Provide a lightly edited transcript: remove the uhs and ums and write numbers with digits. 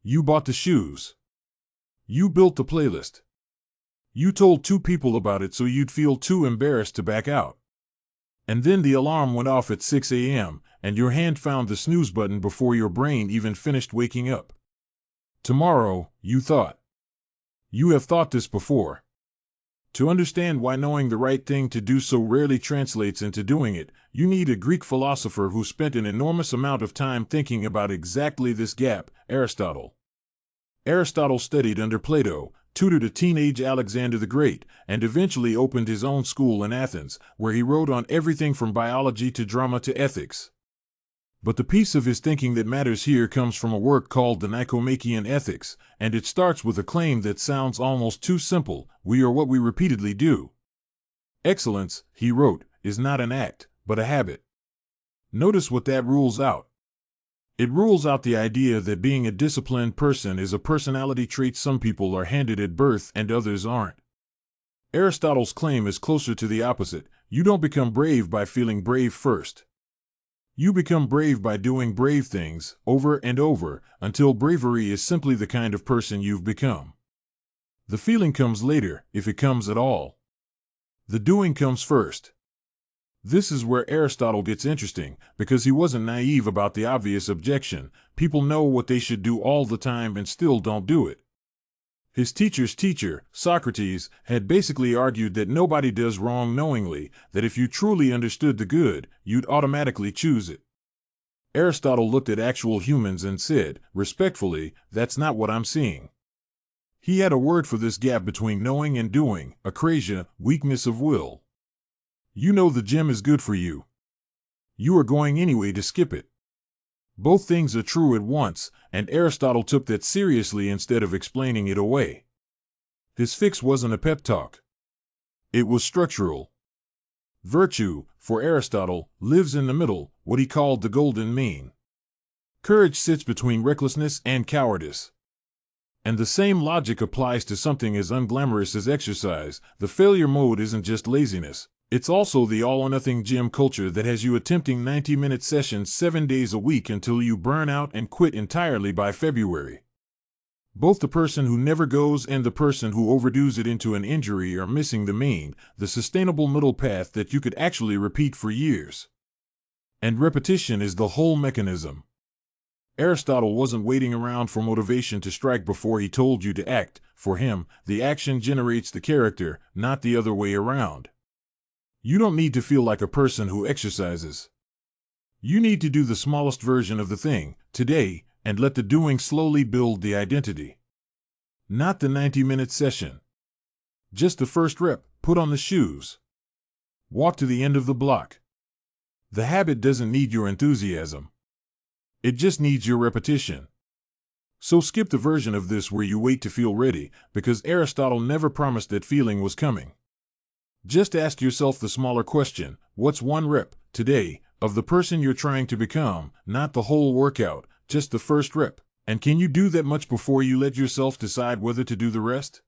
You bought the shoes. You built the playlist. You told 2 people about it so you'd feel too embarrassed to back out. And then the alarm went off at 6 a.m., and your hand found the snooze button before your brain even finished waking up. Tomorrow, you thought. You have thought this before. To understand why knowing the right thing to do so rarely translates into doing it, you need a Greek philosopher who spent an enormous amount of time thinking about exactly this gap, Aristotle. Aristotle studied under Plato, tutored a teenage Alexander the Great, and eventually opened his own school in Athens, where he wrote on everything from biology to drama to ethics. But the piece of his thinking that matters here comes from a work called the Nicomachean Ethics, and it starts with a claim that sounds almost too simple: we are what we repeatedly do. Excellence, he wrote, is not an act, but a habit. Notice what that rules out. It rules out the idea that being a disciplined person is a personality trait some people are handed at birth and others aren't. Aristotle's claim is closer to the opposite. You don't become brave by feeling brave first. You become brave by doing brave things, over and over, until bravery is simply the kind of person you've become. The feeling comes later, if it comes at all. The doing comes first. This is where Aristotle gets interesting, because he wasn't naive about the obvious objection: people know what they should do all the time and still don't do it. His teacher's teacher, Socrates, had basically argued that nobody does wrong knowingly, that if you truly understood the good, you'd automatically choose it. Aristotle looked at actual humans and said, respectfully, that's not what I'm seeing. He had a word for this gap between knowing and doing: akrasia, weakness of will. You know the gym is good for you. You are going anyway to skip it. Both things are true at once, and Aristotle took that seriously instead of explaining it away. His fix wasn't a pep talk. It was structural. Virtue, for Aristotle, lives in the middle, what he called the golden mean. Courage sits between recklessness and cowardice. And the same logic applies to something as unglamorous as exercise. The failure mode isn't just laziness. It's also the all-or-nothing gym culture that has you attempting 90-minute sessions 7 days a week until you burn out and quit entirely by February. Both the person who never goes and the person who overdoes it into an injury are missing the mean, the sustainable middle path that you could actually repeat for years. And repetition is the whole mechanism. Aristotle wasn't waiting around for motivation to strike before he told you to act. For him, the action generates the character, not the other way around. You don't need to feel like a person who exercises. You need to do the smallest version of the thing, today, and let the doing slowly build the identity. Not the 90-minute session. Just the first rep: put on the shoes. Walk to the end of the block. The habit doesn't need your enthusiasm. It just needs your repetition. So skip the version of this where you wait to feel ready, because Aristotle never promised that feeling was coming. Just ask yourself the smaller question: what's one rep, today, of the person you're trying to become? Not the whole workout, just the first rep. And can you do that much before you let yourself decide whether to do the rest?